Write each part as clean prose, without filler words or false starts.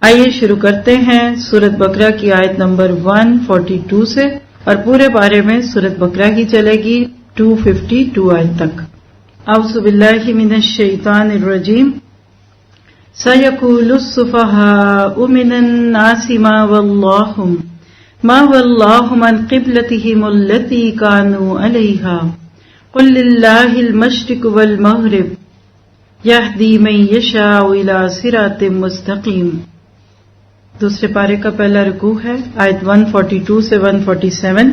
آئیے شروع کرتے ہیں سورۃ بقرہ کی آیت نمبر 142 سے، اور پورے بارے میں سورۃ بقرہ ہی چلے گی 252 آیت تک۔ اعوذ باللہ من الشیطان الرجیم۔ سَيَقُولُ السُّفَهَاءُ مِنَ النَّاسِ مَا وَلَّاهُمْ عَنْ قِبْلَتِهِمُ الَّتِي كَانُوا عَلَيْهَا قُلْ لِلَّهِ الْمَشْرِقُ وَالْمَغْرِبُ يَهْدِي مَن يَشَاءُ إِلَىٰ صِرَاطٍ مُّسْتَقِيمٍ۔ دوسرے پارے کا پہلا رکوع ہے، آیت 142 سے 147،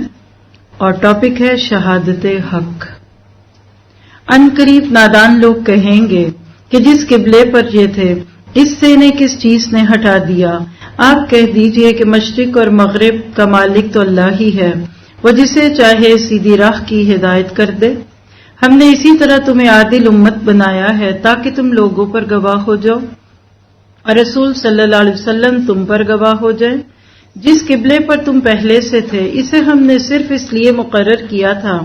اور ٹاپک ہے شہادت حق۔ ان قریب نادان لوگ کہیں گے کہ جس قبلے پر یہ تھے اس سے انہیں کس چیز نے ہٹا دیا۔ آپ کہہ دیجئے کہ مشرق اور مغرب کا مالک تو اللہ ہی ہے، وہ جسے چاہے سیدھی راہ کی ہدایت کر دے۔ ہم نے اسی طرح تمہیں عادل امت بنایا ہے تاکہ تم لوگوں پر گواہ ہو جاؤ اور رسول صلی اللہ علیہ وسلم تم پر گواہ ہو جائے۔ جس قبلے پر تم پہلے سے تھے اسے ہم نے صرف اس لیے مقرر کیا تھا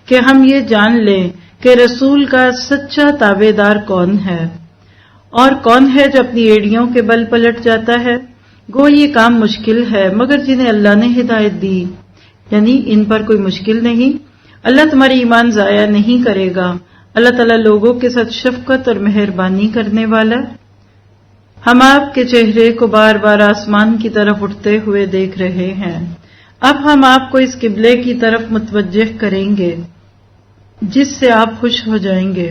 کہ ہم یہ جان لیں کہ رسول کا سچا تابع دار کون ہے اور کون ہے جو اپنی ایڑیوں کے بل پلٹ جاتا ہے۔ گو یہ کام مشکل ہے مگر جنہیں اللہ نے ہدایت دی، یعنی ان پر کوئی مشکل نہیں۔ اللہ تمہاری ایمان ضائع نہیں کرے گا۔ اللہ تعالیٰ لوگوں کے ساتھ شفقت اور مہربانی کرنے والا۔ ہم آپ کے چہرے کو بار بار آسمان کی طرف اٹھتے ہوئے دیکھ رہے ہیں۔ اب ہم آپ کو اس قبلے کی طرف متوجہ کریں گے جس سے آپ خوش ہو جائیں گے۔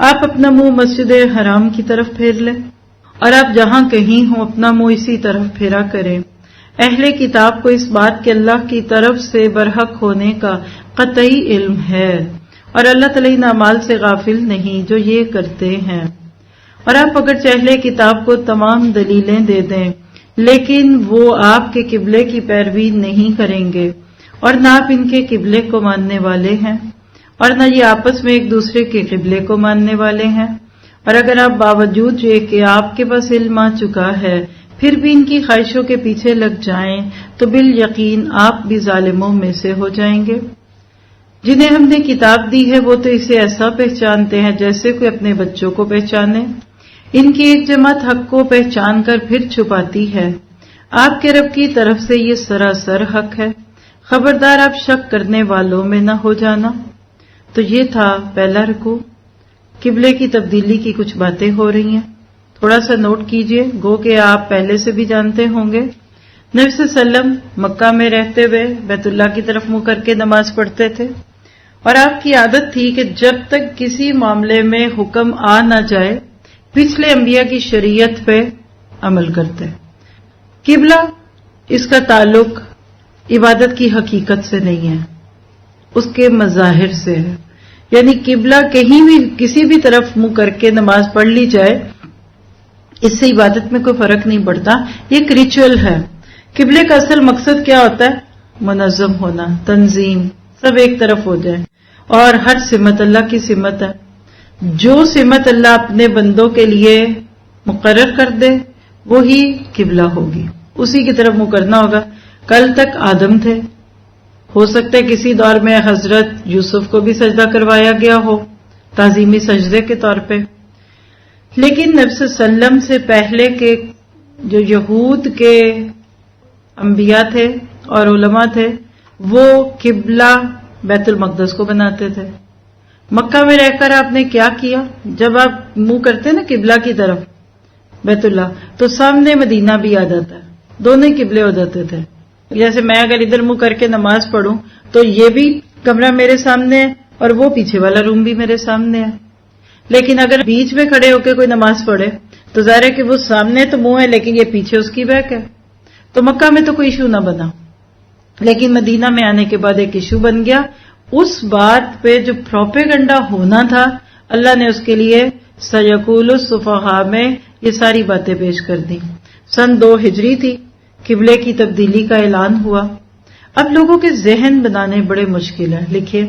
آپ اپنا منہ مسجد حرام کی طرف پھیر لیں اور آپ جہاں کہیں ہوں اپنا منہ اسی طرف پھیرا کریں۔ اہل کتاب کو اس بات کے اللہ کی طرف سے برحق ہونے کا قطعی علم ہے، اور اللہ تعالیٰ ان اعمال سے غافل نہیں جو یہ کرتے ہیں۔ اور آپ اگر اہل کتاب کو تمام دلیلیں دے دیں لیکن وہ آپ کے قبلے کی پیروی نہیں کریں گے اور نہ آپ ان کے قبلے کو ماننے والے ہیں اور نہ یہ آپس میں ایک دوسرے کے قبلے کو ماننے والے ہیں، اور اگر آپ باوجود یہ کہ آپ کے پاس علم آ چکا ہے پھر بھی ان کی خواہشوں کے پیچھے لگ جائیں تو بالیقین آپ بھی ظالموں میں سے ہو جائیں گے۔ جنہیں ہم نے کتاب دی ہے وہ تو اسے ایسا پہچانتے ہیں جیسے کوئی اپنے بچوں کو پہچانے۔ ان کی ایک جماعت حق کو پہچان کر پھر چھپاتی ہے۔ آپ کے رب کی طرف سے یہ سراسر حق ہے، خبردار آپ شک کرنے والوں میں نہ ہو جانا۔ تو یہ تھا پہلا رکوع۔ قبلے کی تبدیلی کی کچھ باتیں ہو رہی ہیں، تھوڑا سا نوٹ کیجئے، گو کہ آپ پہلے سے بھی جانتے ہوں گے۔ نبی صلی اللہ علیہ وسلم مکہ میں رہتے ہوئے بیت اللہ کی طرف منہ کر کے نماز پڑھتے تھے، اور آپ کی عادت تھی کہ جب تک کسی معاملے میں حکم آ نہ جائے پچھلے انبیاء کی شریعت پہ عمل کرتے۔ قبلہ اس کا تعلق عبادت کی حقیقت سے نہیں ہے، اس کے مظاہر سے ہے، یعنی قبلہ کہیں بھی کسی بھی طرف منہ کر کے نماز پڑھ لی جائے اس سے عبادت میں کوئی فرق نہیں پڑتا، یہ ایک ریچول ہے۔ قبلے کا اصل مقصد کیا ہوتا ہے؟ منظم ہونا، تنظیم، سب ایک طرف ہو جائے، اور ہر سمت اللہ کی سمت ہے۔ جو سمت اللہ اپنے بندوں کے لیے مقرر کر دے وہی قبلہ ہوگی، اسی کی طرف منہ کرنا ہوگا۔ کل تک آدم تھے، ہو سکتا ہے کسی دور میں حضرت یوسف کو بھی سجدہ کروایا گیا ہو تعظیمی سجدے کے طور پہ، لیکن نبی صلی اللہ علیہ وسلم سے پہلے کے جو یہود کے انبیاء تھے اور علماء تھے وہ قبلہ بیت المقدس کو بناتے تھے۔ مکہ میں رہ کر آپ نے کیا کیا؟ جب آپ منہ کرتے نا قبلہ کی طرف بیت اللہ تو سامنے مدینہ بھی آ جاتا ہے، دونوں قبلے ہو جاتے تھے۔ جیسے میں اگر ادھر منہ کر کے نماز پڑھوں تو یہ بھی کمرہ میرے سامنے ہے اور وہ پیچھے والا روم بھی میرے سامنے ہے، لیکن اگر بیچ میں کھڑے ہو کے کوئی نماز پڑھے تو ظاہر ہے کہ وہ سامنے تو منہ ہے لیکن یہ پیچھے اس کی بیک ہے۔ تو مکہ میں تو کوئی ایشو نہ بنا، لیکن مدینہ میں آنے کے بعد ایک ایشو بن گیا۔ اس بات پہ جو پروپیگنڈا ہونا تھا اللہ نے اس کے لیے سیقول السفہاء میں یہ ساری باتیں پیش کر دی۔ سن 2 ہجری تھی، قبلے کی تبدیلی کا اعلان ہوا۔ اب لوگوں کے ذہن بنانے بڑے مشکل ہیں۔ لکھیے،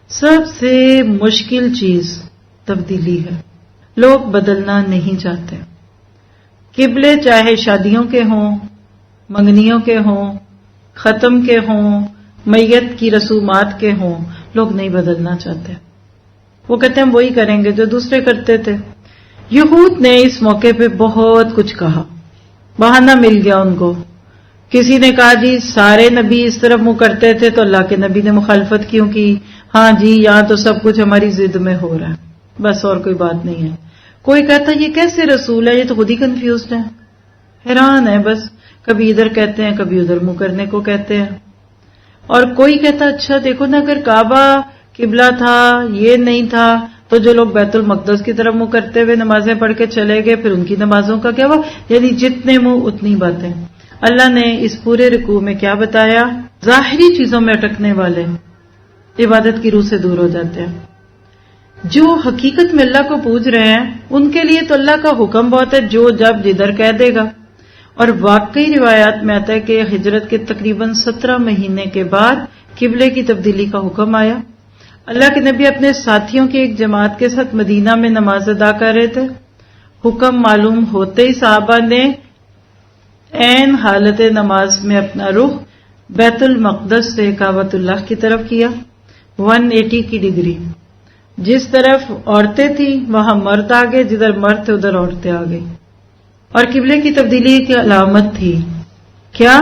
سب سے مشکل چیز تبدیلی ہے، لوگ بدلنا نہیں چاہتے۔ قبلے چاہے شادیوں کے ہوں، منگنیوں کے ہوں، ختم کے ہوں، میت کی رسومات کے ہوں، لوگ نہیں بدلنا چاہتے۔ وہ کہتے ہیں ہم وہی کریں گے جو دوسرے کرتے تھے۔ یہود نے اس موقع پہ بہت کچھ کہا، بہانہ مل گیا ان کو. کسی نے کہا جی سارے نبی اس طرف منہ کرتے تھے تو اللہ کے نبی نے مخالفت کیوں کی؟ ہاں جی یہاں تو سب کچھ ہماری ضد میں ہو رہا ہے، بس اور کوئی بات نہیں ہے. کوئی کہتا یہ کیسے رسول ہے، یہ تو خود ہی کنفیوزڈ ہے، حیران ہے، بس کبھی ادھر کہتے ہیں کبھی ادھر منہ کرنے کو کہتے ہیں. اور کوئی کہتا اچھا دیکھو نا، اگر کعبہ قبلہ تھا یہ نہیں تھا تو جو لوگ بیت المقدس کی طرف منہ کرتے ہوئے نمازیں پڑھ کے چلے گئے پھر ان کی نمازوں کا کیا ہوا؟ یعنی جتنے منہ اتنی باتیں. اللہ نے اس پورے رکوع میں کیا بتایا؟ ظاہری چیزوں میں اٹکنے والے عبادت کی روح سے دور ہو جاتے ہیں. جو حقیقت میں اللہ کو پوج رہے ہیں ان کے لیے تو اللہ کا حکم بہت ہے، جو جب جدھر کہہ دے گا. اور واقعی روایات میں آتا ہے کہ ہجرت کے تقریباً 17 مہینے کے بعد قبلے کی تبدیلی کا حکم آیا. اللہ کے نبی اپنے ساتھیوں کی ایک جماعت کے ساتھ مدینہ میں نماز ادا کر رہے تھے. حکم معلوم ہوتے ہی صحابہ نے عین حالت نماز میں اپنا رخ بیت المقدس سے کعبۃ اللہ کی طرف کیا، 180 کی ڈگری. جس طرف عورتیں تھیں وہاں مرد آگے، جدھر مرد تھے ادھر عورتیں آگئی. اور قبلے کی تبدیلی کی علامت تھی کیا؟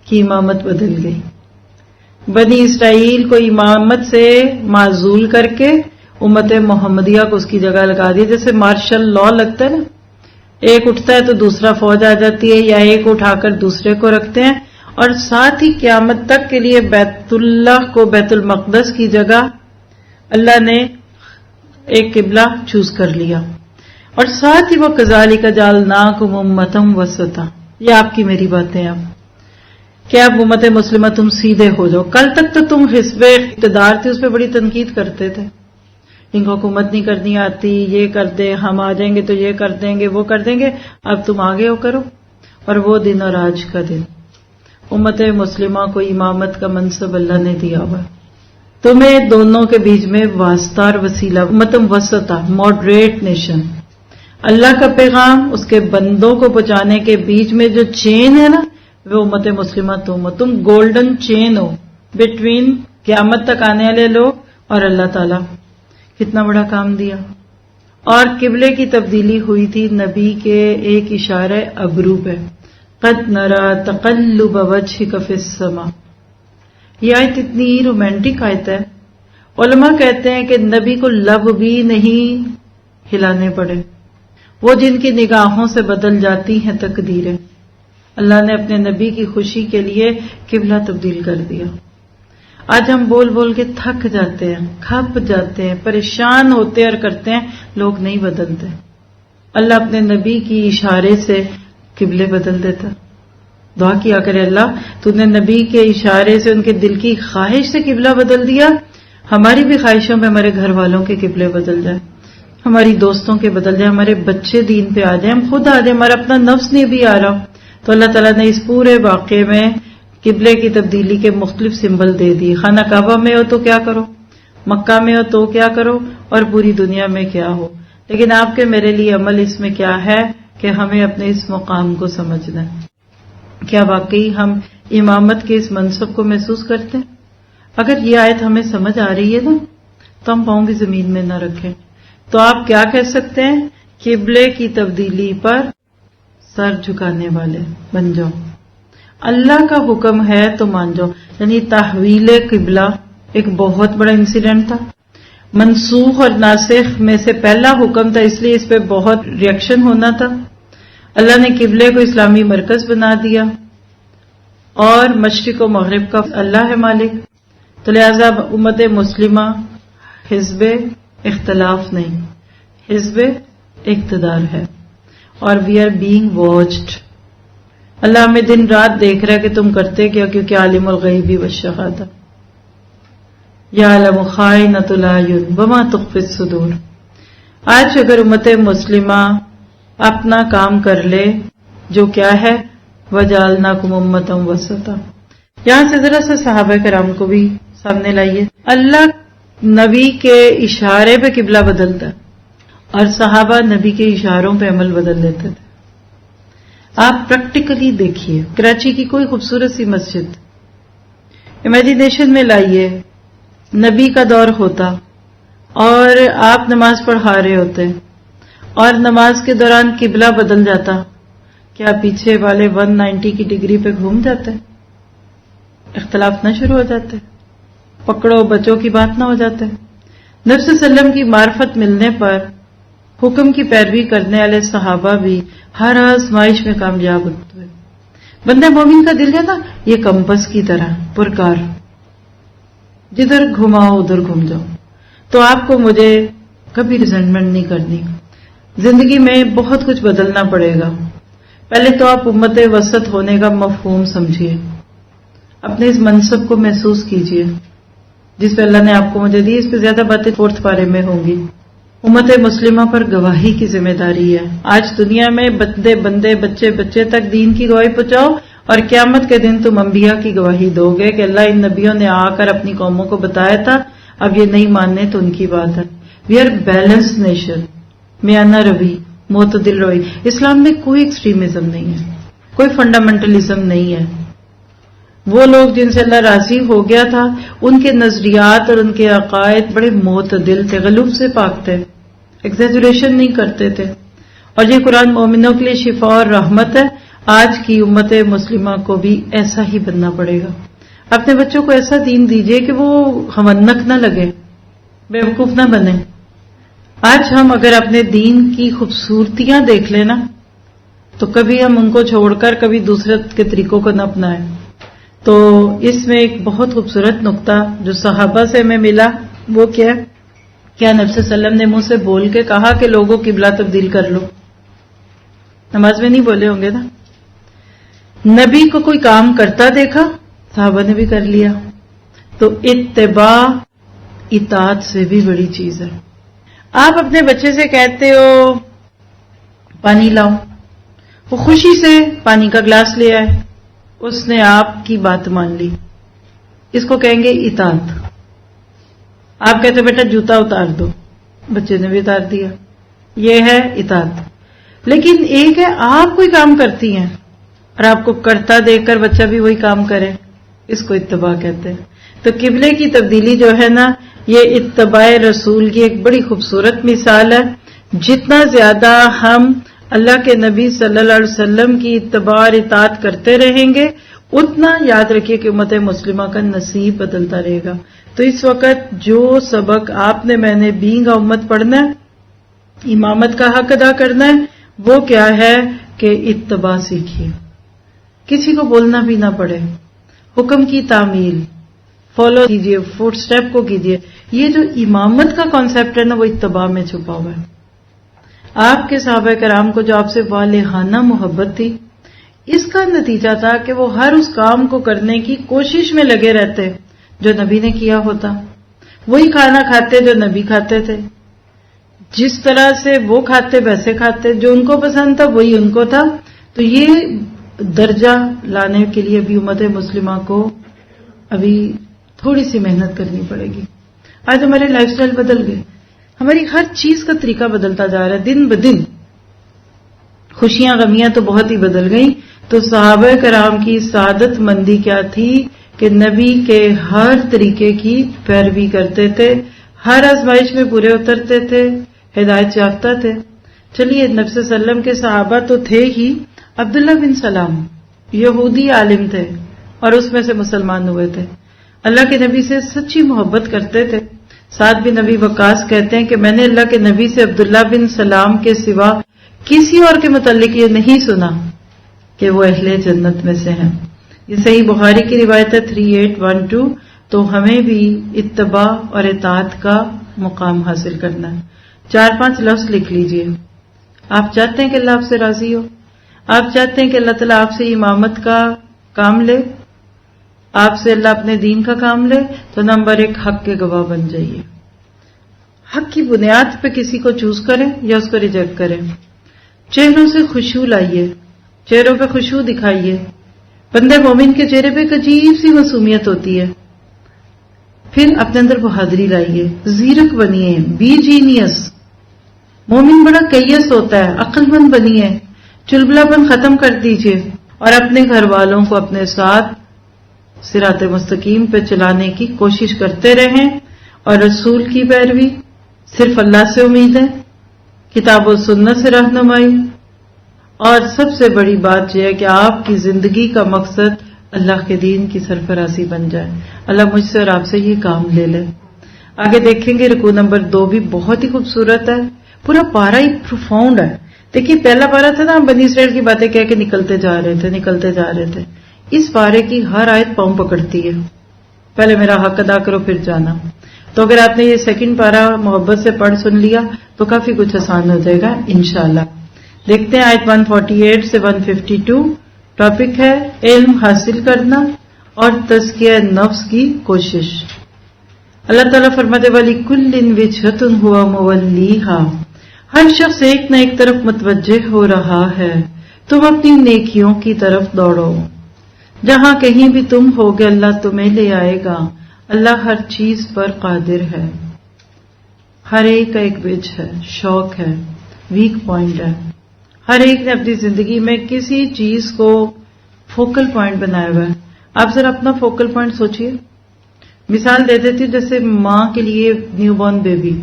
کہ امامت بدل گئی. بنی اسرائیل کو امامت سے معزول کر کے امت محمدیہ کو اس کی جگہ لگا دی. جیسے مارشل لا لگتا ہے نا، ایک اٹھتا ہے تو دوسرا فوج آ جاتی ہے، یا ایک اٹھا کر دوسرے کو رکھتے ہیں. اور ساتھ ہی قیامت تک کے لیے بیت اللہ کو بیت المقدس کی جگہ اللہ نے ایک قبلہ چوز کر لیا. اور ساتھ ہی وہ کذالک جعلناکم امۃ وسطا، یہ آپ کی میری باتیں اب کہ اب امت مسلمہ تم سیدھے ہو جاؤ. کل تک تو تم حزب اقتدار تھے، اس پہ بڑی تنقید کرتے تھے، ان کو حکومت نہیں کرنی آتی، یہ کر دیں، ہم آ جائیں گے تو یہ کر دیں گے وہ کر دیں گے. اب تم آگے ہو کرو. اور وہ دن اور آج کا دن امت مسلمہ کو امامت کا منصب اللہ نے دیا ہوا. تمہیں دونوں کے بیچ میں واسطہ اور وسیلہ، امت وسطہ، ماڈریٹ نیشن. اللہ کا پیغام اس کے بندوں کو پہنچانے کے بیچ میں جو چین ہے نا، وہ امت مسلمہ تم گولڈن چین ہو بٹوین قیامت تک آنے والے لوگ اور اللہ تعالی. کتنا بڑا کام دیا. اور قبلے کی تبدیلی ہوئی تھی نبی کے ایک اشارہ ابرو پہ. قد نرى تقلب وجهك في السماء. یہ آیت اتنی رومانٹک آیت ہے، علماء کہتے ہیں کہ نبی کو لب بھی نہیں ہلانے پڑے، وہ جن کی نگاہوں سے بدل جاتی ہیں تقدیریں. اللہ نے اپنے نبی کی خوشی کے لیے قبلہ تبدیل کر دیا. آج ہم بول بول کے تھک جاتے ہیں، کھپ جاتے ہیں، پریشان ہوتے اور کرتے ہیں، لوگ نہیں بدلتے. اللہ اپنے نبی کی اشارے سے قبلے بدل دیتا. دعا کیا کرے اللہ تو نے نبی کے اشارے سے ان کے دل کی خواہش سے قبلہ بدل دیا. ہماری بھی خواہشوں میں ہمارے گھر والوں کے قبلے بدل جائے، ہماری دوستوں کے بدل جائے، ہمارے بچے دین پہ آ جائیں، ہم خود آ جائیں، ہمارا اپنا نفس نہیں بھی آ رہا. تو اللہ تعالیٰ نے اس پورے واقعے میں قبلے کی تبدیلی کے مختلف سمبل دے دی. خانہ کعبہ میں ہو تو کیا کرو، مکہ میں ہو تو کیا کرو، اور پوری دنیا میں کیا ہو. لیکن آپ کے میرے لیے عمل اس میں کیا ہے کہ ہمیں اپنے اس مقام کو سمجھنا ہے. کیا واقعی ہم امامت کے اس منصب کو محسوس کرتے ہیں؟ اگر یہ آیت ہمیں سمجھ آ رہی ہے نا تو ہم پاؤں بھی زمین میں نہ رکھیں. تو آپ کیا کہہ سکتے ہیں؟ قبلے کی تبدیلی پر سر جھکانے والے بن جاؤ. اللہ کا حکم ہے تو مان جاؤ. یعنی تحویل قبلہ ایک بہت بڑا انسیڈنٹ تھا، منسوخ اور ناسخ میں سے پہلا حکم تھا، اس لیے اس پہ بہت ریئیکشن ہونا تھا. اللہ نے قبلے کو اسلامی مرکز بنا دیا اور مشرق و مغرب کا اللہ ہے مالک. تو لہذا امت مسلمہ حزب اختلاف نہیں، حزب اقتدار ہے. اور وی آر بینگ واچڈ. اللہ ہمیں دن رات دیکھ رہا ہے کہ تم کرتے کیا، کیونکہ عالم الغیب والشہادہ یعلم خائنۃ الاعین وما تخفی الصدور. آج اگر امت مسلمہ اپنا کام کر لے جو کیا ہے وجعلناکم امۃ وسطا. یہاں سے ذرا سا صحابہ کرام کو بھی سامنے لائیے. اللہ نبی کے اشارے پہ قبلہ بدلتا اور صحابہ نبی کے اشاروں پہ عمل بدل دیتے تھے. آپ پریکٹیکلی دیکھیے کراچی کی کوئی خوبصورت سی مسجد امیجینیشن میں لائیے، نبی کا دور ہوتا اور آپ نماز پڑھا رہے ہوتے اور نماز کے دوران قبلہ بدل جاتا. کیا پیچھے والے 190 کی ڈگری پہ گھوم جاتے؟ اختلاف نہ شروع ہو جاتے؟ پکڑو بچوں کی بات نہ ہو جاتے؟ نبی صلی اللہ علیہ وسلم کی معرفت ملنے پر حکم کی پیروی کرنے والے صحابہ بھی ہر آزمائش میں کامیاب ہوتے. بندہ مومن کا دل ہے نا، یہ کمپس کی طرح پرکار، جدھر گھماؤ ادھر گھوم جاؤ. تو آپ کو مجھے کبھی ریزنٹمنٹ نہیں کرنی. زندگی میں بہت کچھ بدلنا پڑے گا. پہلے تو آپ امت وسط ہونے کا مفہوم سمجھیے، اپنے اس منصب کو محسوس کیجیے جس پہ اللہ نے آپ کو مجھے دی. اس پہ زیادہ باتیں 4 پارے میں ہوں گی. امت مسلمہ پر گواہی کی ذمہ داری ہے. آج دنیا میں بندے بچے تک دین کی گواہی پہنچاؤ، اور قیامت کے دن تم انبیاء کی گواہی دو گے کہ اللہ ان نبیوں نے آ کر اپنی قوموں کو بتایا تھا، اب یہ نہیں ماننے تو ان کی بات ہے. وی آر بیلنس نیشن، میانہ روی، معتدل روی. اسلام میں کوئی ایکسٹریمزم نہیں ہے، کوئی فنڈامنٹلزم نہیں ہے. وہ لوگ جن سے اللہ راضی ہو گیا تھا ان کے نظریات اور ان کے عقائد بڑے معتدل تھے، غلوف سے پاک تھے، ایگزیجریشن نہیں کرتے تھے. اور یہ قرآن مومنوں کے لیے شفا اور رحمت ہے. آج کی امت مسلمہ کو بھی ایسا ہی بننا پڑے گا. اپنے بچوں کو ایسا دین دیجیے کہ وہ ہونک نہ لگے، بیوقوف نہ بنے. آج ہم اگر اپنے دین کی خوبصورتیاں دیکھ لیں نا تو کبھی ہم ان کو چھوڑ کر کبھی دوسرے کے طریقوں کو نہ اپنائیں. تو اس میں ایک بہت خوبصورت نقطہ جو صحابہ سے ہمیں ملا وہ کیا نبی صلی اللہ علیہ وسلم نے منہ سے بول کے کہا کہ لوگوں قبلہ تبدیل کر لو. نماز میں نہیں بولے ہوں گے نا. نبی کو کوئی کام کرتا دیکھا، صحابہ نے بھی کر لیا. تو اتباع اطاعت سے بھی بڑی چیز ہے. آپ اپنے بچے سے کہتے ہو پانی لاؤ، وہ خوشی سے پانی کا گلاس لے آئے، اس نے آپ کی بات مان لی. اس کو کہیں گے اطاعت. آپ کہتے بیٹا جوتا اتار دو، بچے نے بھی اتار دیا، یہ ہے اطاعت. لیکن ایک ہے آپ کوئی کام کرتی ہیں اور آپ کو کرتا دیکھ کر بچہ بھی وہی کام کرے، اس کو اتباع کہتے ہیں. تو قبلے کی تبدیلی جو ہے نا، یہ اتباع رسول کی ایک بڑی خوبصورت مثال ہے. جتنا زیادہ ہم اللہ کے نبی صلی اللہ علیہ وسلم کی اتباع اور اطاعت کرتے رہیں گے اتنا یاد رکھیے کہ امت مسلمہ کا نصیب بدلتا رہے گا. تو اس وقت جو سبق آپ نے میں نے بینگ امت پڑھنا ہے، امامت کا حق ادا کرنا ہے، وہ کیا ہے کہ اتباع سیکھیے. کسی کو بولنا بھی نہ پڑے، حکم کی تعمیل فالو کیجیے، فوٹ سٹیپ کو کیجیے. یہ جو امامت کا کانسیپٹ ہے نا وہ اتباع میں چھپا ہوا ہے. آپ کے صحابہ کرام کو جو آپ سے والہانہ محبت تھی، اس کا نتیجہ تھا کہ وہ ہر اس کام کو کرنے کی کوشش میں لگے رہتے جو نبی نے کیا ہوتا. وہی کھانا کھاتے جو نبی کھاتے تھے، جس طرح سے وہ کھاتے ویسے کھاتے، جو ان کو پسند تھا وہی ان کو تھا. تو یہ درجہ لانے کے لیے ابھی امت مسلمہ کو ابھی تھوڑی سی محنت کرنی پڑے گی. آج ہمارے لائف سٹائل بدل گئے، ہماری ہر چیز کا طریقہ بدلتا جا رہا ہے دن بدن. خوشیاں غمیاں تو بہت ہی بدل گئیں. تو صحابہ کرام کی سعادت مندی کیا تھی کہ نبی کے ہر طریقے کی پیروی کرتے تھے، ہر آزمائش میں پورے اترتے تھے، ہدایت یافتہ تھے. چلیے نبی صلی اللہ علیہ وسلم کے صحابہ تو تھے ہی. عبداللہ بن سلام یہودی عالم تھے اور اس میں سے مسلمان ہوئے تھے. اللہ کے نبی سے سچی محبت کرتے تھے. سعد بن ابی وقاص کہتے ہیں کہ میں نے اللہ کے نبی سے عبداللہ بن سلام کے سوا کسی اور کے متعلق یہ نہیں سنا کہ وہ اہل جنت میں سے ہیں. یہ صحیح بخاری کی روایت ہے 3812. تو ہمیں بھی اتباع اور اطاعت کا مقام حاصل کرنا ہے. 4-5 لفظ لکھ لیجئے. آپ چاہتے ہیں کہ اللہ آپ سے راضی ہو، آپ چاہتے ہیں کہ اللہ تعالیٰ آپ سے امامت کا کام لے، آپ سے اللہ اپنے دین کا کام لے، تو نمبر 1 حق کے گواہ بن جائیے. حق کی بنیاد پہ کسی کو چوز کریں یا اس کو ریجیکٹ کریں. چہروں سے خشوع لائیے، چہروں پہ خشوع دکھائیے. بندے مومن کے چہرے پہ ایک عجیب سی معصومیت ہوتی ہے. پھر اپنے اندر بہادری لائیے، زیرک بنیے، بی جینیس. مومن بڑا کیس ہوتا ہے، عقل مند بنیے، چلبلا پن ختم کر دیجئے اور اپنے گھر والوں کو اپنے ساتھ صراط مستقیم پہ چلانے کی کوشش کرتے رہیں. اور رسول کی پیروی صرف اللہ سے امید ہے، کتاب و سنت سے رہنمائی اور سب سے بڑی بات یہ ہے کہ آپ کی زندگی کا مقصد اللہ کے دین کی سرفرازی بن جائے. اللہ مجھ سے اور آپ سے یہ کام لے لے. آگے دیکھیں گے رکوع نمبر 2 بھی بہت ہی خوبصورت ہے. پورا پارا ہی پروفاؤنڈ ہے. دیکھیے پہلا پارا تھا نا، ہم بنی اسرائیل کی باتیں کہہ کے نکلتے جا رہے تھے. اس پارے کی ہر آیت پاؤں پکڑتی ہے. پہلے میرا حق ادا کرو پھر جانا. تو اگر آپ نے یہ سیکنڈ پارا محبت سے پڑھ سن لیا تو کافی کچھ آسان ہو جائے گا انشاءاللہ. دیکھتے ہیں آیت 148 سے 152. ٹاپک ہے علم حاصل کرنا اور تزکیہ نفس کی کوشش. اللہ تعالیٰ فرماتے وَلِكُلٍّ وِجْهَةٌ هُوَ مُوَلِّيهَا، ہر شخص ایک نہ ایک طرف متوجہ ہو رہا ہے. تم اپنی نیکیوں کی طرف دوڑو. جہاں کہیں بھی تم ہوگے اللہ تمہیں لے آئے گا. اللہ ہر چیز پر قادر ہے. ہر ایک کا ایک وجھ ہے، شوق ہے، ویک پوائنٹ ہے. ہر ایک نے اپنی زندگی میں کسی چیز کو فوکل پوائنٹ بنایا ہوا ہے. آپ ذرا اپنا فوکل پوائنٹ سوچئے. مثال دے دیتی جیسے ماں کے لیے نیو بورن بیبی.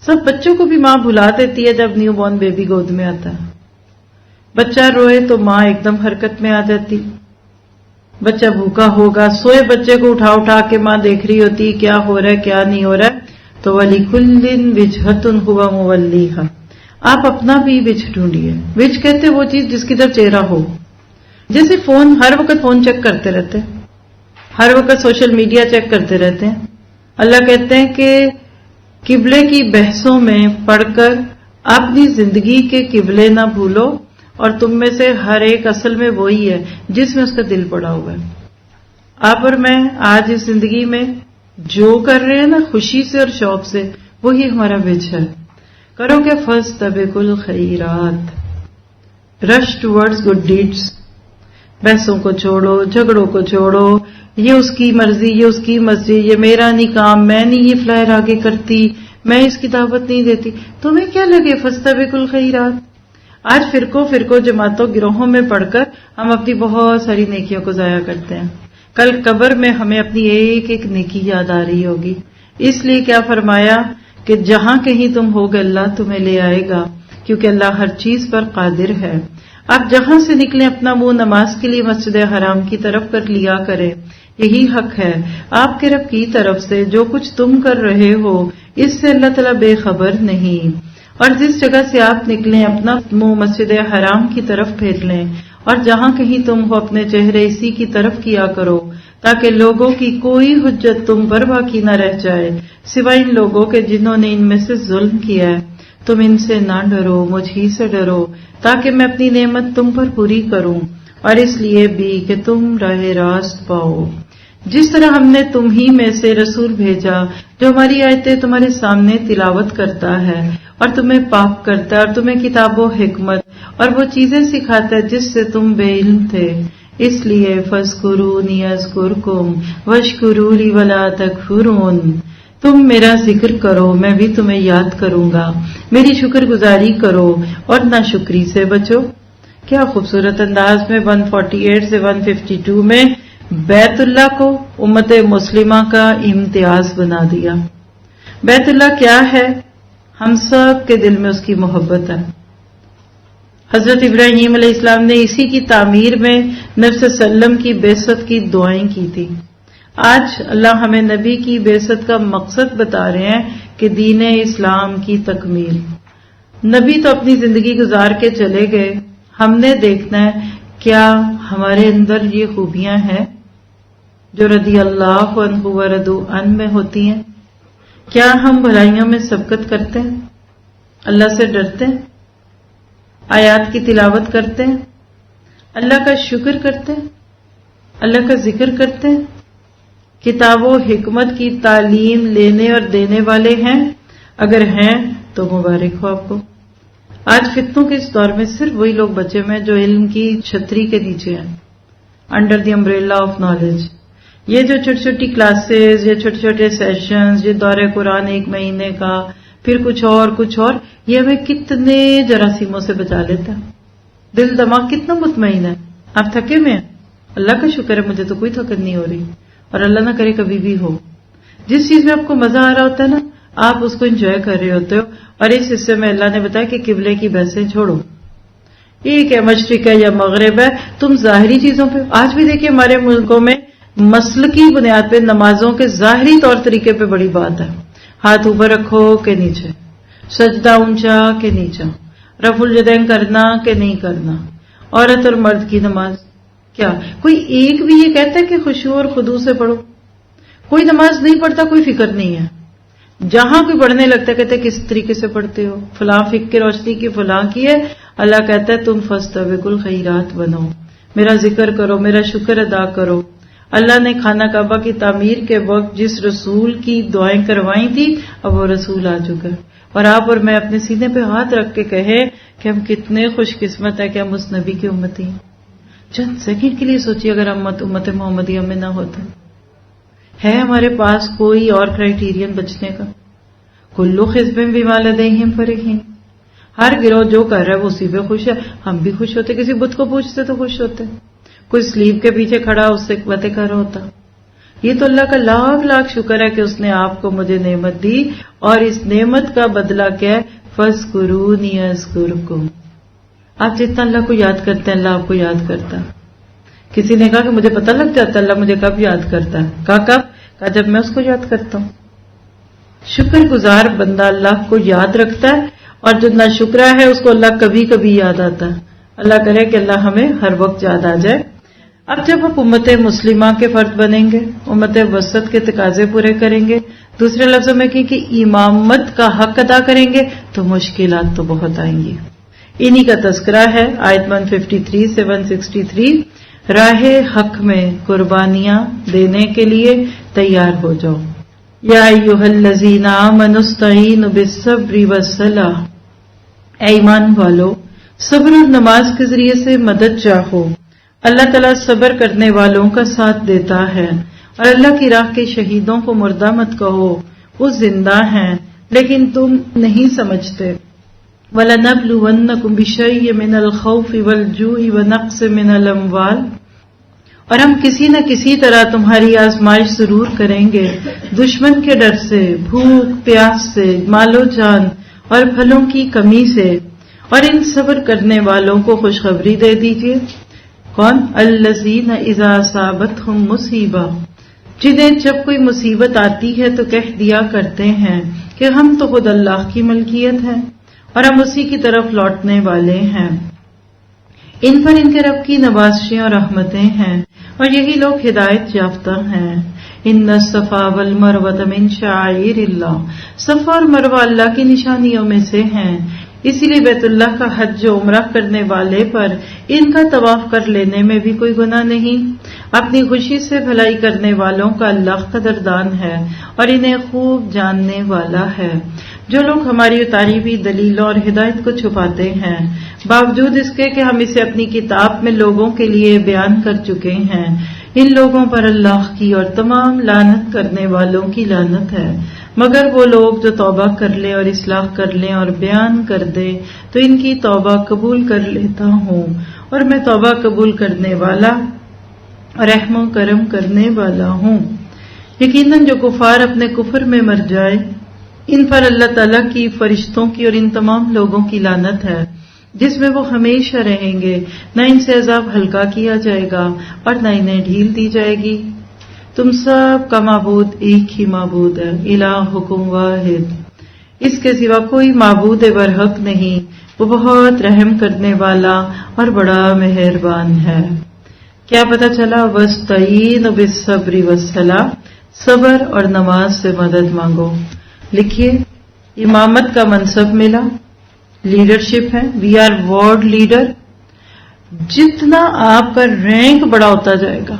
سب بچوں کو بھی ماں بھلا دیتی ہے جب نیو بورن بیبی گود میں آتا ہے. بچہ روئے تو ماں ایک دم حرکت میں آ جاتی. بچہ بھوکا ہوگا، سوئے بچے کو اٹھا اٹھا کے ماں دیکھ رہی ہوتی کیا ہو رہا ہے کیا نہیں ہو رہا ہے. تو وَلِكُلٍّ وِجْهَةٌ هُوَ مُوَلِّيهَا، آپ اپنا بھی وجھ ڈھونڈیے. وجھ کہتے وہ چیز جس کی طرف چہرہ ہو. جیسے فون، ہر وقت فون چیک کرتے رہتے ہیں، ہر وقت سوشل میڈیا چیک کرتے رہتے ہیں. اللہ کہتے ہیں کہ قبلے کی بحثوں میں پڑھ کر اپنی زندگی کے قبلے نہ بھولو، اور تم میں سے ہر ایک اصل میں وہی ہے جس میں اس کا دل پڑا ہوا ہے. آپ اور میں آج اس زندگی میں جو کر رہے ہیں نا خوشی سے اور شوق سے، وہی ہمارا وجھ ہے. کرو کہ فاستبقوا الخیرات، رش ٹورڈز گڈ ڈیڈز. بحثوں کو چھوڑو، جھگڑوں کو چھوڑو. یہ اس کی مرضی، یہ اس کی مرضی، یہ میرا نہیں کام، میں نہیں یہ فلائر آگے کرتی، میں اس کی دعوت نہیں دیتی. تمہیں کیا لگے فاستبقوا الخیرات. آج فرقوں جماعتوں گروہوں میں پڑھ کر ہم اپنی بہت ساری نیکیوں کو ضائع کرتے ہیں. کل قبر میں ہمیں اپنی ایک ایک نیکی یاد آ رہی ہوگی. اس لیے کیا فرمایا کہ جہاں کہیں تم ہوگے اللہ تمہیں لے آئے گا، کیونکہ اللہ ہر چیز پر قادر ہے. آپ جہاں سے نکلیں اپنا منہ نماز کے لیے مسجد حرام کی طرف کر لیا کریں. یہی حق ہے آپ کے رب کی طرف سے. جو کچھ تم کر رہے ہو اس سے اللہ تعالیٰ بے خبر نہیں. اور جس جگہ سے آپ نکلیں اپنا منہ مسجد حرام کی طرف پھیر لیں، اور جہاں کہیں تم ہو اپنے چہرے اسی کی طرف کیا کرو، تاکہ لوگوں کی کوئی حجت تم پر باقی نہ رہ جائے سوائے ان لوگوں کے جنہوں نے ان میں سے ظلم کیا ہے. تم ان سے نہ ڈرو، مجھ ہی سے ڈرو، تاکہ میں اپنی نعمت تم پر پوری کروں، اور اس لیے بھی کہ تم راہ راست پاؤ. جس طرح ہم نے تم ہی میں سے رسول بھیجا جو ہماری آیتیں تمہارے سامنے تلاوت کرتا ہے اور تمہیں پاک کرتا ہے، اور تمہیں کتاب و حکمت اور وہ چیزیں سکھاتا ہے جس سے تم بے علم تھے. اس لیے فاذکرونی اذکرکم واشکروا لی ولا تکفرون. تم میرا ذکر کرو میں بھی تمہیں یاد کروں گا، میری شکر گزاری کرو اور ناشکری سے بچو. کیا خوبصورت انداز میں 148 سے 152 میں بیت اللہ کو امت مسلمہ کا امتیاز بنا دیا. بیت اللہ کیا ہے؟ ہم سب کے دل میں اس کی محبت ہے. حضرت ابراہیم علیہ السلام نے اسی کی تعمیر میں نبی صلی اللہ علیہ وسلم کی بعثت کی دعائیں کی تھی. آج اللہ ہمیں نبی کی بعثت کا مقصد بتا رہے ہیں کہ دین اسلام کی تکمیل. نبی تو اپنی زندگی گزار کے چلے گئے، ہم نے دیکھنا ہے کیا ہمارے اندر یہ خوبیاں ہیں جو رضی اللہ عنہ ورضوا عنہ میں ہوتی ہیں. کیا ہم بھلائیوں میں سبقت کرتے ہیں، اللہ سے ڈرتے ہیں، آیات کی تلاوت کرتے ہیں، اللہ کا شکر کرتے ہیں، اللہ کا ذکر کرتے ہیں، کتاب و حکمت کی تعلیم لینے اور دینے والے ہیں؟ اگر ہیں تو مبارک ہو آپ کو. آج فتنوں کے اس دور میں صرف وہی لوگ بچے ہوئے ہیں جو علم کی چھتری کے نیچے ہیں، under the umbrella of knowledge. یہ جو چھوٹی چھوٹی کلاسز، یہ چھوٹے چھوٹے سیشنز، یہ دورہ قرآن 1 مہینے کا، پھر کچھ اور، یہ ہمیں کتنے جراثیموں سے بچا لیتا ہے. دل دماغ کتنا مطمئن ہے. آپ تھکے ہوئے ہیں؟ اللہ کا شکر ہے مجھے تو کوئی تھکن نہیں ہو رہی، اور اللہ نہ کرے کبھی بھی ہو. جس چیز میں آپ کو مزہ آ رہا ہوتا ہے نا، آپ اس کو انجوائے کر رہے ہوتے ہو. اور اس حصے میں اللہ نے بتایا کہ قبلے کی بحثیں چھوڑو. ایک ہے مشرق ہے یا مغرب ہے، تم ظاہری چیزوں پہ. آج بھی دیکھیے ہمارے ملکوں میں مسلکی بنیاد پہ نمازوں کے ظاہری طور طریقے پہ بڑی بات ہے. ہاتھ اوپر رکھو کہ نیچے، سجدہ اونچا کہ نیچا، رفع الیدین کرنا کہ نہیں کرنا، عورت اور مرد کی نماز. کیا کوئی ایک بھی یہ کہتا ہے کہ خشوع اور خضوع سے پڑھو؟ کوئی نماز نہیں پڑھتا، کوئی فکر نہیں ہے. جہاں کوئی پڑھنے لگتا ہے کہتے ہیں کس طریقے سے پڑھتے ہو، فلاں فقہ کی روشنی کی فلاں کی ہے. اللہ کہتا ہے تم فاستبقوا الخیرات بنو، میرا ذکر کرو، میرا شکر ادا کرو. اللہ نے خانہ کعبہ کی تعمیر کے وقت جس رسول کی دعائیں کروائی تھی اب وہ رسول آ چکا ہے، اور آپ اور میں اپنے سینے پہ ہاتھ رکھ کے کہیں کہ ہم کتنے خوش قسمت ہے کہ ہم اس نبی کی امتی ہیں. چند سیکنڈ کے لیے سوچیے اگر امت محمدیہ میں نہ ہوتا. ہے ہمارے پاس کوئی اور کرائیٹیرین بچنے کا؟ کلو حزب بما لدیہم فرحین، ہر گروہ جو کر رہا ہے وہ اسی پہ خوش ہے. ہم بھی خوش ہوتے، کسی بت کو پوچھتے تو خوش ہوتے، کوئی سلیب کے پیچھے کھڑا اس سے باتیں کر رہا ہوتا. یہ تو اللہ کا لاکھ لاکھ شکر ہے کہ اس نے آپ کو مجھے نعمت دی، اور اس نعمت کا بدلہ کیا ہے؟ فاذکرونی اذکرکم. آپ جتنا اللہ کو یاد کرتے ہیں اللہ آپ کو یاد کرتا ہے. کسی نے کہا کہ مجھے پتہ لگ جاتا ہے اللہ مجھے کب یاد کرتا ہے. کہا جب میں اس کو یاد کرتا ہوں. شکر گزار بندہ اللہ کو یاد رکھتا ہے، اور جو نہ شکرا ہے اس کو اللہ کبھی کبھی یاد آتا ہے. اللہ کرے کہ اللہ ہمیں ہر وقت یاد آ جائے. اب جب آپ امت مسلمہ کے فرد بنیں گے، امت وسط کے تقاضے پورے کریں گے، دوسرے لفظوں میں کہ امامت کا حق ادا کریں گے تو مشکلات تو بہت آئیں گی. انہی کا تذکرہ ہے آیت 153 سے 163. راہ حق میں قربانیاں دینے کے لیے تیار ہو جاؤ. یا ایھا الذین آمنوا استعینوا بالصبر والصلاۃ، اے ایمان والو صبر اور نماز کے ذریعے سے مدد چاہو. اللہ تعالیٰ صبر کرنے والوں کا ساتھ دیتا ہے، اور اللہ کی راہ کے شہیدوں کو مردہ مت کہو، وہ زندہ ہیں لیکن تم نہیں سمجھتے. وَلَنَبْلُوَنَّكُمْ بِشَيْءٍ مِّنَ الْخَوْفِ وَالْجُوعِ وَنَقْصٍ مِّنَ الْأَمْوَالِ، اور ہم کسی نہ کسی طرح تمہاری آزمائش ضرور کریں گے، دشمن کے ڈر سے، بھوک پیاس سے، مال و جان اور پھلوں کی کمی سے. اور ان صبر کرنے والوں کو خوشخبری دے دیجیے. کون؟ الذین اذا اصابتہم مصیبہ، جنہیں جب کوئی مصیبت آتی ہے تو کہہ دیا کرتے ہیں کہ ہم تو خود اللہ کی ملکیت ہیں اور ہم اسی کی طرف لوٹنے والے ہیں. ان پر ان کے رب کی نوازشیں اور رحمتیں ہیں، اور یہی لوگ ہدایت یافتہ ہیں. ان الصفا والمروہ من شعائر اللہ، صفا اور مروہ اللہ کی نشانیوں میں سے ہیں. اسی لیے بیت اللہ کا حج و عمرہ کرنے والے پر ان کا طواف کر لینے میں بھی کوئی گناہ نہیں. اپنی خوشی سے بھلائی کرنے والوں کا اللہ قدردان ہے اور انہیں خوب جاننے والا ہے. جو لوگ ہماری اتاری ہوئی دلیلوں اور ہدایت کو چھپاتے ہیں باوجود اس کے کہ ہم اسے اپنی کتاب میں لوگوں کے لیے بیان کر چکے ہیں، ان لوگوں پر اللہ کی اور تمام لعنت کرنے والوں کی لعنت ہے. مگر وہ لوگ جو توبہ کر لیں اور اصلاح کر لیں اور بیان کر دیں تو ان کی توبہ قبول کر لیتا ہوں، اور میں توبہ قبول کرنے والا اور رحم و کرم کرنے والا ہوں. یقیناً جو کفار اپنے کفر میں مر جائے ان پر اللہ تعالیٰ کی، فرشتوں کی اور ان تمام لوگوں کی لعنت ہے جس میں وہ ہمیشہ رہیں گے. نہ ان سے عذاب ہلکا کیا جائے گا اور نہ انہیں ڈھیل دی جائے گی. تم سب کا معبود ایک ہی معبود ہے، الہکم واحد، اس کے سوا کوئی معبود برحق نہیں. وہ بہت رحم کرنے والا اور بڑا مہربان ہے. کیا پتہ چلا؟ واستعینوا بالصبر والصلاۃ، صبر اور نماز سے مدد مانگو. لکھیے امامت کا منصب ملا، لیڈرشپ ہے، وی آر وارڈ لیڈر. جتنا آپ کا رینک بڑا ہوتا جائے گا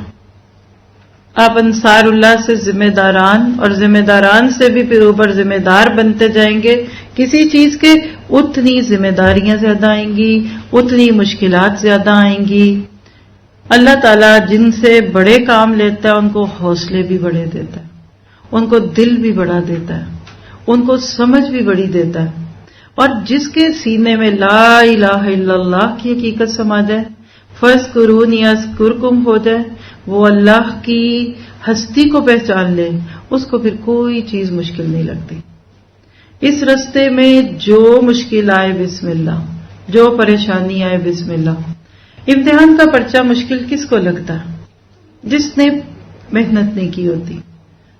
آپ انصار اللہ سے ذمہ داران اور ذمہ داران سے بھی پھر اوپر ذمہ دار بنتے جائیں گے. کسی چیز کے اتنی ذمہ داریاں زیادہ آئیں گی، اتنی مشکلات زیادہ آئیں گی. اللہ تعالیٰ جن سے بڑے کام لیتا ہے ان کو حوصلے بھی بڑے دیتا ہے، ان کو دل بھی بڑا دیتا ہے، ان کو سمجھ بھی بڑی دیتا ہے. اور جس کے سینے میں لا الہ الا اللہ کی حقیقت سما جائے، فاذکرونی اذکرکم ہو جائے، وہ اللہ کی ہستی کو پہچان لے، اس کو پھر کوئی چیز مشکل نہیں لگتی. اس رستے میں جو مشکل آئے بسم اللہ، جو پریشانی آئے بسم اللہ. امتحان کا پرچہ مشکل کس کو لگتا ہے؟ جس نے محنت نہیں کی ہوتی،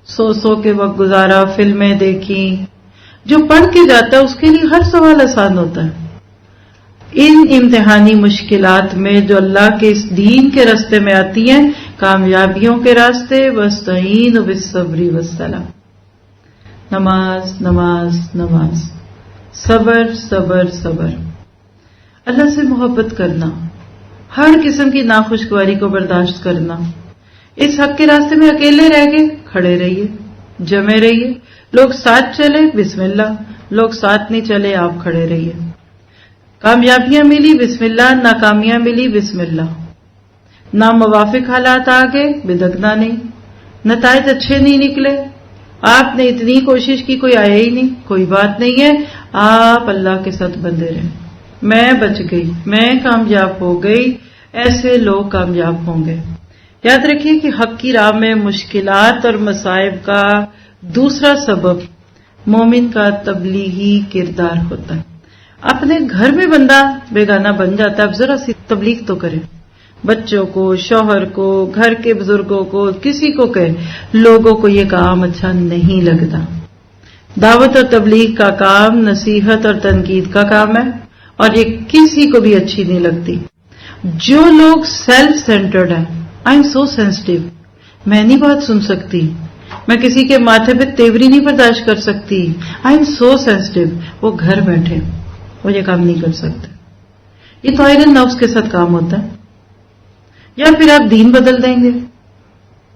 سو کے وقت گزارا، فلمیں دیکھی. جو پڑھ کے جاتا ہے اس کے لیے ہر سوال آسان ہوتا ہے. ان امتحانی مشکلات میں جو اللہ کے اس دین کے راستے میں آتی ہیں، کامیابیوں کے راستے، وَاسْتَعِینُوا بِالصَّبْرِ وَالصَّلَاةِ. نماز نماز نماز، صبر صبر صبر، اللہ سے محبت کرنا، ہر قسم کی ناخوشگواری کو برداشت کرنا. اس حق کے راستے میں اکیلے رہ گئے، کھڑے رہیے، جمے رہیے. لوگ ساتھ چلے، بسم اللہ. لوگ ساتھ نہیں چلے، آپ کھڑے رہیے. کامیابیاں ملی، بسم اللہ. ناکامیاں ملی، بسم اللہ. ناموافق حالات آ گئے، بدکنا نہیں. نتائج اچھے نہیں نکلے، آپ نے اتنی کوشش کی، کوئی آیا ہی نہیں، کوئی بات نہیں ہے. آپ اللہ کے ساتھ بندے رہیں. میں بچ گئی، میں کامیاب ہو گئی. ایسے لوگ کامیاب ہوں گے. یاد رکھیے کہ حق کی راہ میں مشکلات اور مصائب کا دوسرا سبب مومن کا تبلیغی کردار ہوتا ہے. اپنے گھر میں بندہ بیگانہ بن جاتا ہے. اب ذرا سی تبلیغ تو کرے، بچوں کو، شوہر کو، گھر کے بزرگوں کو، کسی کو کہے. لوگوں کو یہ کام اچھا نہیں لگتا. دعوت اور تبلیغ کا کام نصیحت اور تنقید کا کام ہے، اور یہ کسی کو بھی اچھی نہیں لگتی. جو لوگ سیلف سینٹرڈ ہیں، آئی ایم سو سینسٹیو، میں نہیں بات سن سکتی، میں کسی کے ماتھے پہ تیوری نہیں برداشت کر سکتی، آئی ایم سو سینسٹیو، وہ گھر بیٹھے وہ یہ کام نہیں کر سکتے. یہ تو آئرن نفس کے ساتھ کام ہوتا ہے. یا پھر آپ دین بدل دیں گے،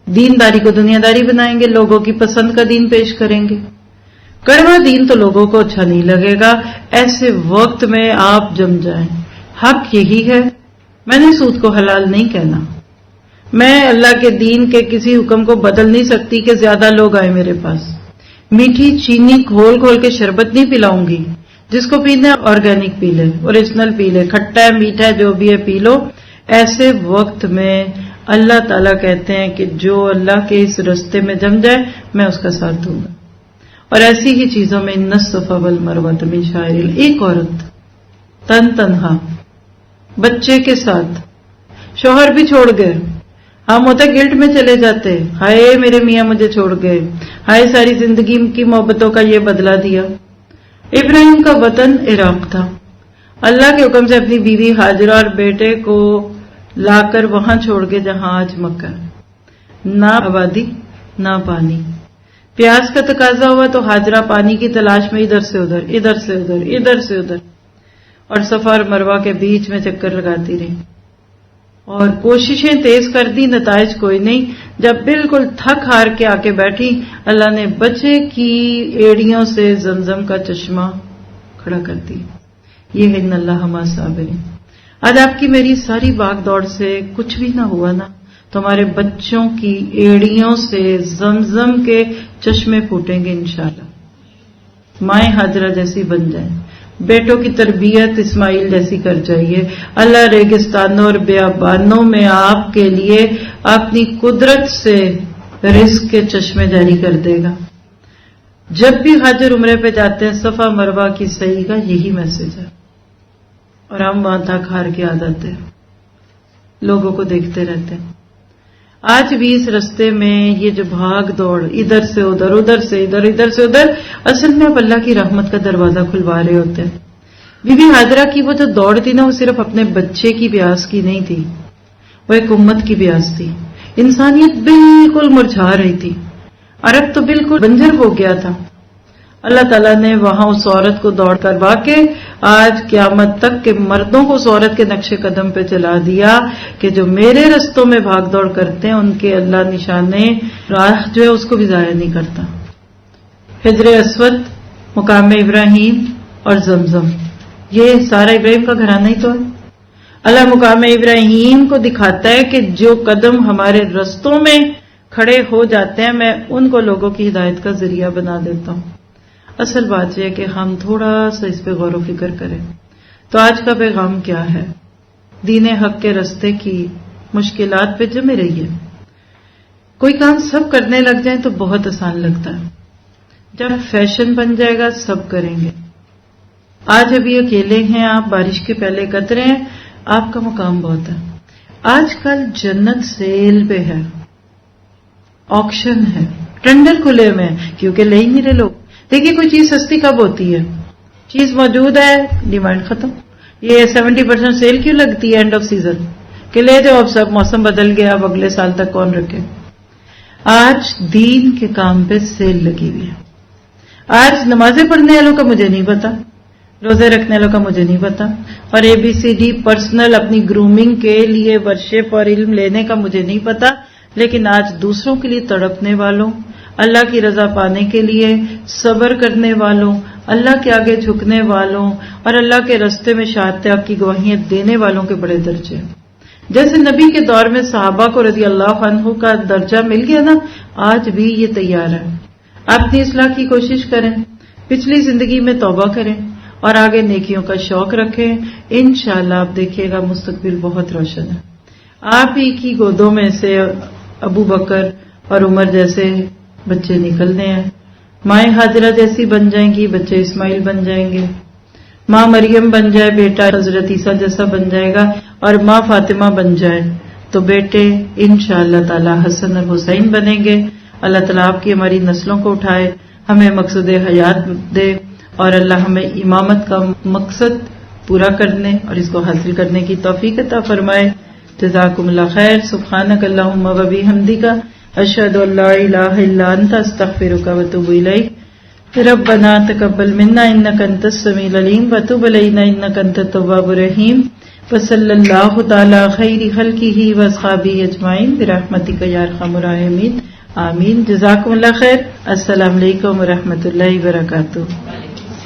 دینداری کو دنیا داری بنائیں گے، لوگوں کی پسند کا دین پیش کریں گے. کڑوا دین تو لوگوں کو اچھا نہیں لگے گا. ایسے وقت میں آپ جم جائیں. حق یہی ہے. میں نے سود کو حلال نہیں کہنا، میں اللہ کے دین کے کسی حکم کو بدل نہیں سکتی کہ زیادہ لوگ آئے میرے پاس. میٹھی چینی کھول کھول کے شربت نہیں پلاؤں گی. جس کو پینا ہے آرگینک پی لے، اوریجنل پی لے، کھٹا ہے میٹھا ہے جو بھی ہے پی لو. ایسے وقت میں اللہ تعالیٰ کہتے ہیں کہ جو اللہ کے اس رستے میں جم جائے میں اس کا ساتھ دوں گا. اور ایسی ہی چیزوں میں ان الصفا والمروہ من شعائر اللہ. ایک عورت تنہا بچے کے ساتھ، شوہر بھی چھوڑ گئے، ہم ہوتے گلٹ میں چلے جاتے، ہائے میرے میاں مجھے چھوڑ گئے، ہائے ساری زندگی کی محبتوں کا یہ بدلہ دیا. ابراہیم کا وطن عراق تھا. اللہ کے حکم سے اپنی بیوی ہاجرہ اور بیٹے کو لا کر وہاں چھوڑ کے جہاں آج مکہ. نہ آبادی نہ پانی. پیاس کا تقاضا ہوا تو ہاجرہ پانی کی تلاش میں ادھر سے ادھر، ادھر سے ادھر، ادھر سے ادھر، اور صفا اور مروہ کے بیچ میں چکر لگاتی رہی اور کوششیں تیز کر دی، نتائج کوئی نہیں. جب بالکل تھک ہار کے آ کے بیٹھی، اللہ نے بچے کی ایڑیوں سے زمزم کا چشمہ کھڑا کر دی. یہ ہے ان اللہ مع الصابرین. آج آپ کی میری ساری بھاگ دوڑ سے کچھ بھی نہ ہوا نا، تو ہمارے بچوں کی ایڑیوں سے زمزم کے چشمے پھوٹیں گے انشاءاللہ. مائیں ہاجرہ جیسی بن جائیں، بیٹوں کی تربیت اسماعیل جیسی کر جائیے. اللہ ریگستانوں اور بیابانوں میں آپ کے لیے اپنی قدرت سے رزق کے چشمے جاری کر دے گا. جب بھی حاجر عمرے پہ جاتے ہیں صفا مروہ کی صحیح کا یہی میسج ہے، اور ہم وہاں تک ہار کے آ جاتے ہیں، لوگوں کو دیکھتے رہتے ہیں. آج بھی اس رستے میں یہ جو بھاگ دوڑ ادھر سے ادھر، ادھر سے ادھر، ادھر سے ادھر، اصل میں اب اللہ کی رحمت کا دروازہ کھلوا رہے ہوتے ہیں. بی بی ہاجرہ کی وہ جو دوڑ تھی نا، وہ صرف اپنے بچے کی بیاس کی نہیں تھی، وہ ایک امت کی بیاس تھی. انسانیت بالکل مرجھا رہی تھی، عرب تو بالکل بنجر ہو گیا تھا. اللہ تعالیٰ نے وہاں اس عورت کو دوڑ کروا کے آج قیامت تک کے مردوں کو اس عورت کے نقش قدم پہ چلا دیا کہ جو میرے رستوں میں بھاگ دوڑ کرتے ہیں ان کے اللہ نشانے راہ جو ہے اس کو بھی ضائع نہیں کرتا. حجر اسود، مقام ابراہیم اور زمزم، یہ سارا ابراہیم کا گھرانہ ہی تو ہے. اللہ مقام ابراہیم کو دکھاتا ہے کہ جو قدم ہمارے رستوں میں کھڑے ہو جاتے ہیں میں ان کو لوگوں کی ہدایت کا ذریعہ بنا دیتا ہوں. اصل بات یہ ہے کہ ہم تھوڑا سا اس پہ غور و فکر کریں. تو آج کا پیغام کیا ہے؟ دین حق کے رستے کی مشکلات پہ جمے رہیے. کوئی کام سب کرنے لگ جائیں تو بہت آسان لگتا ہے، جب فیشن بن جائے گا سب کریں گے. آج ابھی اکیلے ہیں آپ، بارش کے پہلے قطرے ہیں، آپ کا مقام بہت ہے. آج کل جنت سیل پہ ہے، آکشن ہے، ٹینڈر کھلے ہوئے ہیں کیونکہ لے ہی نہیں رہے لوگ. دیکھیے کوئی چیز سستی کب ہوتی ہے؟ چیز موجود ہے، ڈیمانڈ ختم. یہ 70% سیل کیوں لگتی ہے اینڈ آف سیزن؟ کہ لے جاؤ، اب سب موسم بدل گیا، اب اگلے سال تک کون رکھے. آج دین کے کام پہ سیل لگی ہوئی ہے. آج نمازیں پڑھنے والوں کا مجھے نہیں پتا، روزے رکھنے والوں کا مجھے نہیں پتا، اور ABCD پرسنل اپنی گرومنگ کے لیے ورشپ اور علم لینے کا مجھے نہیں پتا، لیکن آج دوسروں کے لیے تڑپنے والوں، اللہ کی رضا پانے کے لیے صبر کرنے والوں، اللہ کے آگے جھکنے والوں اور اللہ کے رستے میں شہادت حق کی گواہیاں دینے والوں کے بڑے درجے ہیں. جیسے نبی کے دور میں صحابہ کو رضی اللہ عنہ کا درجہ مل گیا نا، آج بھی یہ تیار ہے. آپ اپنی اصلاح کی کوشش کریں، پچھلی زندگی میں توبہ کریں اور آگے نیکیوں کا شوق رکھیں. انشاءاللہ آپ دیکھیے گا مستقبل بہت روشن ہے. آپ ہی کی گودوں میں سے ابو بکر اور عمر جیسے بچے نکلنے ہیں. مائیں ہاجرہ جیسی بن جائیں گی، بچے اسماعیل بن جائیں گے. ماں مریم بن جائے، بیٹا حضرت عیسیٰ جیسا بن جائے گا، اور ماں فاطمہ بن جائے تو بیٹے انشاءاللہ تعالی حسن اور حسین بنیں گے. اللہ تعالیٰ آپ کی ہماری نسلوں کو اٹھائے، ہمیں مقصد حیات دے، اور اللہ ہمیں امامت کا مقصد پورا کرنے اور اس کو حاصل کرنے کی توفیق عطا فرمائے. جزاکم اللہ خیر. سبحانک اللہم و بحمدک، اشہد ان لا الہ الا انت، استغفرک و اتوب الیک. ربنا تقبل منا انک انت السمیع العلیم وتب علینا انک انت التواب الرحیم. وصلی اللہ تعالی خیر خلقہ واصحابہ اجمعین برحمتک یا ارحم الراحمین. آمین. جزاکم اللہ خیر. السلام علیکم ورحمۃ اللہ وبرکاتہ.